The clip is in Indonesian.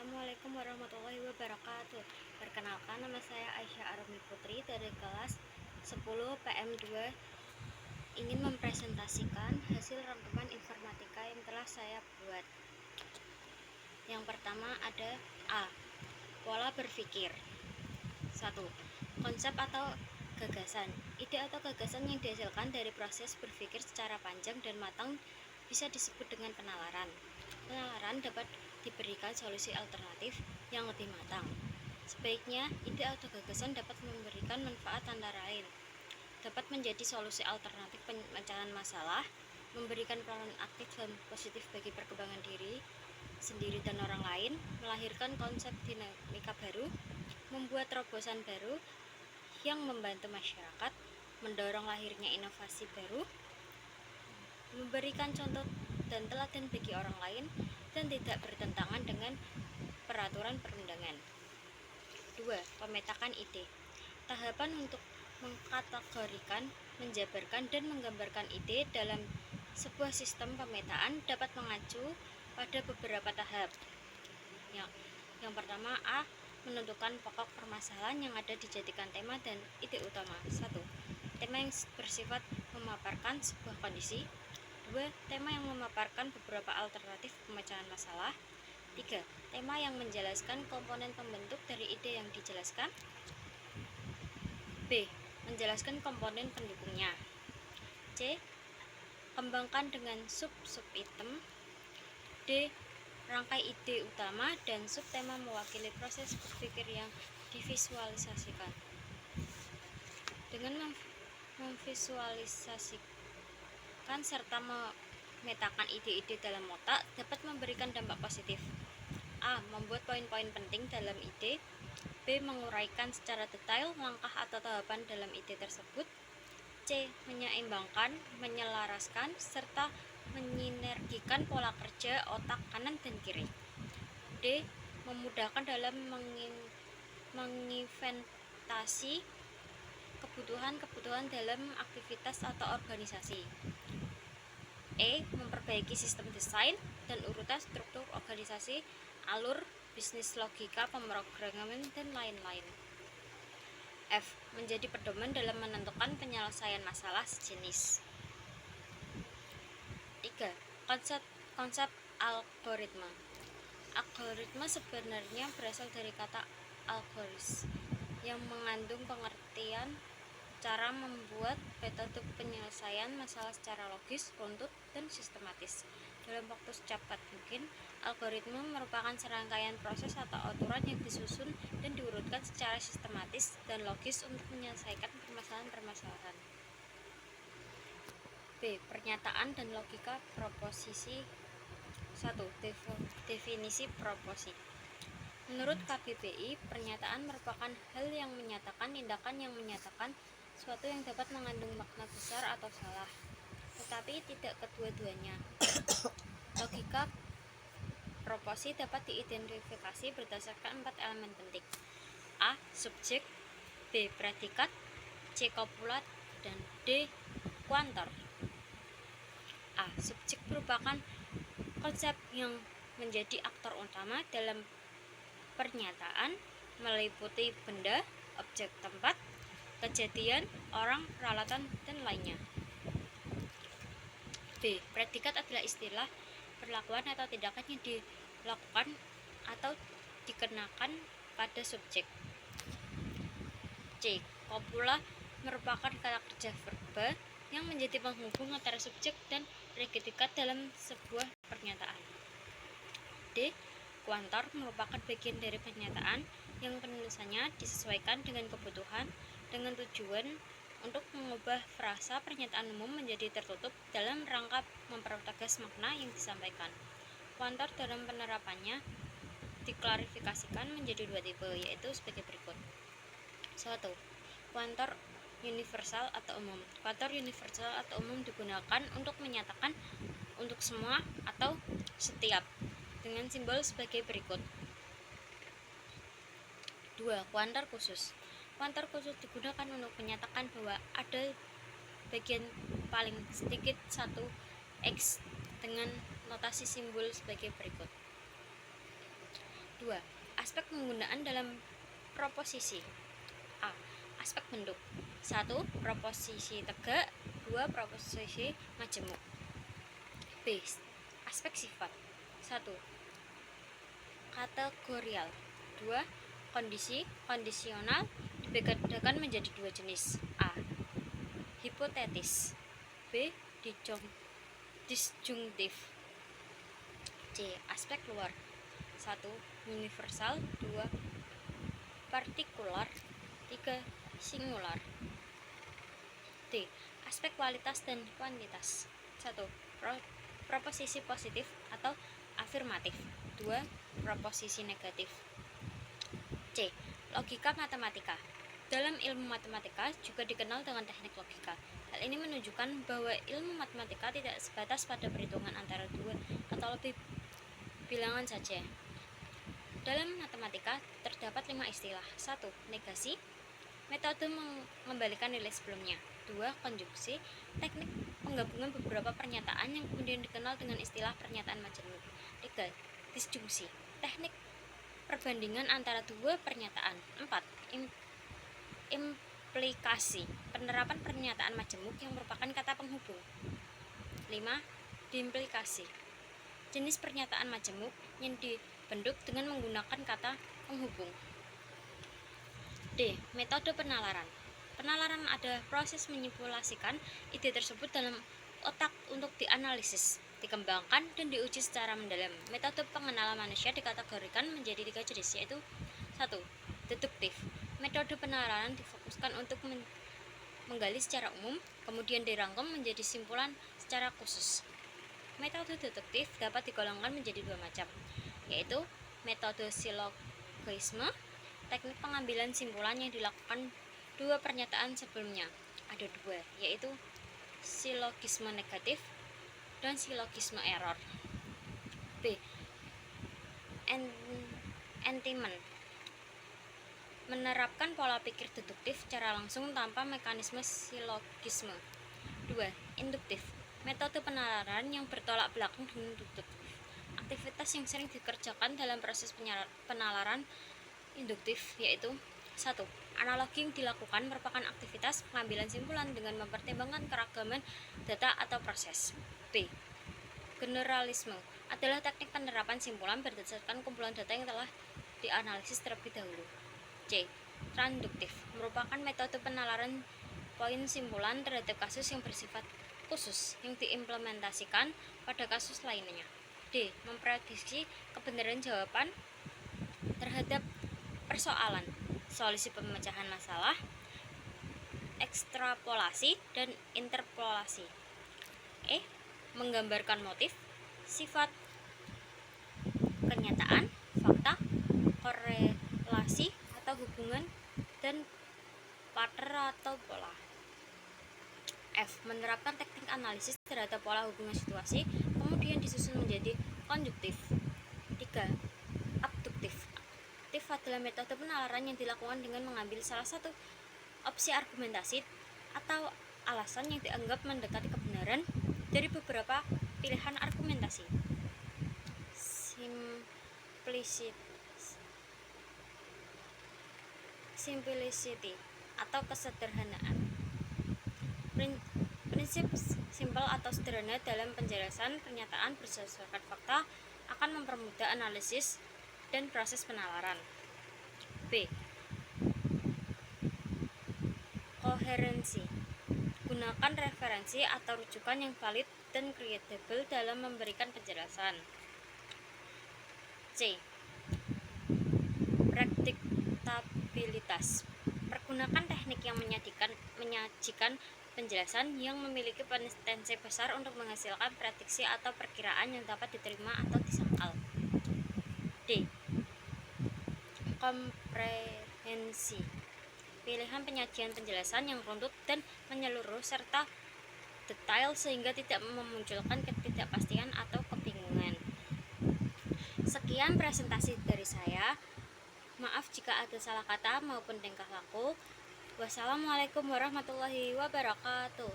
Assalamualaikum warahmatullahi wabarakatuh. Perkenalkan, nama saya Aisyah Arumi Putri dari kelas 10 PM2. Ingin mempresentasikan hasil rangkuman informatika yang telah saya buat. Yang pertama ada A. Pola berpikir. 1. Konsep atau gagasan. Ide atau gagasan yang dihasilkan dari proses berpikir secara panjang dan matang bisa disebut dengan penalaran. Penalaran dapat diberikan solusi alternatif yang lebih matang. Sebaiknya, ide atau gagasan dapat memberikan manfaat antara lain. Dapat menjadi solusi alternatif pemecahan masalah, memberikan peranan aktif dan positif bagi perkembangan diri sendiri dan orang lain, melahirkan konsep dinamika baru, membuat terobosan baru yang membantu masyarakat, mendorong lahirnya inovasi baru, memberikan contoh dan teladan bagi orang lain, dan tidak bertentangan dengan peraturan perundangan. 2. Pemetakan ide. Tahapan untuk mengkategorikan, menjabarkan, dan menggambarkan ide dalam sebuah sistem pemetaan dapat mengacu pada beberapa tahap. Yang pertama, A. Menentukan pokok permasalahan yang ada dijadikan tema dan ide utama. 1. Tema yang bersifat memaparkan sebuah kondisi. 2. Tema yang memaparkan beberapa alternatif pemecahan masalah. 3. Tema yang menjelaskan komponen pembentuk dari ide yang dijelaskan. B. Menjelaskan komponen pendukungnya. C. Kembangkan dengan sub-item. D. Rangkai ide utama dan subtema mewakili proses berpikir yang divisualisasikan. Dengan memvisualisasikan serta memetakan ide-ide dalam otak dapat memberikan dampak positif. A. Membuat poin-poin penting dalam ide. B. Menguraikan secara detail langkah atau tahapan dalam ide tersebut. C. Menyeimbangkan, menyelaraskan, serta menyinergikan pola kerja otak kanan dan kiri. D. Memudahkan dalam menginventasi kebutuhan dalam aktivitas atau organisasi. E. Memperbaiki sistem desain dan urutan struktur organisasi, alur, bisnis, logika, pemrograman, dan lain-lain. F. Menjadi pedoman dalam menentukan penyelesaian masalah sejenis. 3. Konsep algoritma. Algoritma sebenarnya berasal dari kata algoris yang mengandung pengertian cara membuat metode penyelesaian masalah secara logis, runtut, dan sistematis dalam waktu secepat mungkin. Algoritma merupakan serangkaian proses atau aturan yang disusun dan diurutkan secara sistematis dan logis untuk menyelesaikan permasalahan-permasalahan. B. Pernyataan dan logika proposisi. 1. Definisi proposi. Menurut KBBI, pernyataan merupakan hal yang menyatakan tindakan yang menyatakan suatu yang dapat mengandung makna besar atau salah, tetapi tidak kedua-duanya. Logika proposi dapat diidentifikasi berdasarkan 4 elemen penting. A. Subjek. B. Predikat. C. Kopulat. Dan D. Kuantor. A. Subjek merupakan konsep yang menjadi aktor utama dalam pernyataan, meliputi benda, objek, tempat, kejadian, orang, peralatan, dan lainnya. B. Predikat adalah istilah, perlakuan atau tindakan yang dilakukan atau dikenakan pada subjek. C. Kopula merupakan kata kerja verba yang menjadi penghubung antara subjek dan predikat dalam sebuah pernyataan. D. Kuantor merupakan bagian dari pernyataan yang penulisannya disesuaikan dengan kebutuhan dengan tujuan untuk mengubah frasa pernyataan umum menjadi tertutup dalam rangka mempertegas makna yang disampaikan. Kuantor dalam penerapannya diklarifikasikan menjadi 2 tipe, yaitu sebagai berikut. 1. Kuantor universal atau umum. Kuantor universal atau umum digunakan untuk menyatakan untuk semua atau setiap dengan simbol sebagai berikut. 2. Kuantor khusus. Kuantor khusus digunakan untuk menyatakan bahwa ada bagian paling sedikit 1 X dengan notasi simbol sebagai berikut. 2. 2. Aspek penggunaan dalam proposisi. A. Aspek bentuk. 1. Proposisi tegak. 2. Proposisi majemuk. B. Aspek sifat. 1. Kategorial. 2. Kondisi kondisional dibedakan menjadi 2 jenis. A. Hipotetis. B. Disjungtif. C. Aspek luar. 1. Universal. 2. Partikular. 3. Singular. D. Aspek kualitas dan kuantitas. 1. Proposisi positif atau afirmatif. 2. Proposisi negatif. C. Logika matematika. Dalam ilmu matematika juga dikenal dengan teknik logika. Hal ini menunjukkan bahwa ilmu matematika tidak sebatas pada perhitungan antara 2 atau lebih bilangan saja. Dalam matematika terdapat 5 istilah. 1. Negasi, metode mengembalikan nilai sebelumnya. 2. Konjungsi, teknik penggabungan beberapa pernyataan yang kemudian dikenal dengan istilah pernyataan majemuk. 3. Disjungsi, teknik perbandingan antara 2 pernyataan. 4. Implikasi, penerapan pernyataan majemuk yang merupakan kata penghubung. 5. Diimplikasi, jenis pernyataan majemuk yang dibentuk dengan menggunakan kata penghubung. D. Metode penalaran. Penalaran adalah proses menyimpulasikan ide tersebut dalam otak untuk dianalisis, dikembangkan, dan diuji secara mendalam. Metode pengenalan manusia dikategorikan menjadi 3 jenis, yaitu 1. Deduktif. Metode penalaran difokuskan untuk menggali secara umum, kemudian dirangkum menjadi simpulan secara khusus. Metode deduktif dapat digolongkan menjadi 2 macam, yaitu metode silogisme, teknik pengambilan simpulan yang dilakukan 2 pernyataan sebelumnya. Ada 2, yaitu silogisme negatif dan silogisme error. B. Entrapment, menerapkan pola pikir deduktif secara langsung tanpa mekanisme silogisme. 2. Induktif, metode penalaran yang bertolak belakang dengan deduktif. Aktivitas yang sering dikerjakan dalam proses penalaran induktif yaitu 1. Analogi yang dilakukan merupakan aktivitas pengambilan simpulan dengan mempertimbangkan keragaman data atau proses. B. Generalisme adalah teknik penerapan simpulan berdasarkan kumpulan data yang telah dianalisis terlebih dahulu. C. Transduktif merupakan metode penalaran poin simpulan terhadap kasus yang bersifat khusus yang diimplementasikan pada kasus lainnya. D. Memprediksi kebenaran jawaban terhadap persoalan, solusi pemecahan masalah, ekstrapolasi, dan interpolasi. E. Menggambarkan motif, sifat, kenyataan, fakta, korelasi atau hubungan, dan pattern atau pola. F. Menerapkan teknik analisis terhadap pola hubungan situasi, kemudian disusun menjadi konjuktif. 3. Abduktif. Abduktif adalah metode penalaran yang dilakukan dengan mengambil salah satu opsi argumentasi atau alasan yang dianggap mendekati kebenaran dari beberapa pilihan argumentasi. Simplicity atau kesederhanaan. Prinsip simpel atau sederhana dalam penjelasan pernyataan berdasarkan fakta akan mempermudah analisis dan proses penalaran. B. Koherensi. Gunakan referensi atau rujukan yang valid dan kredibel dalam memberikan penjelasan. C. Prediktabilitas. Pergunakan teknik yang menyajikan penjelasan yang memiliki potensi besar untuk menghasilkan prediksi atau perkiraan yang dapat diterima atau disangkal. D. Komprehensi. Pilihan penyajian penjelasan yang runtut dan menyeluruh serta detail sehingga tidak memunculkan ketidakpastian atau kebingungan. Sekian presentasi dari saya. Maaf jika ada salah kata maupun tingkah laku. Wassalamualaikum warahmatullahi wabarakatuh.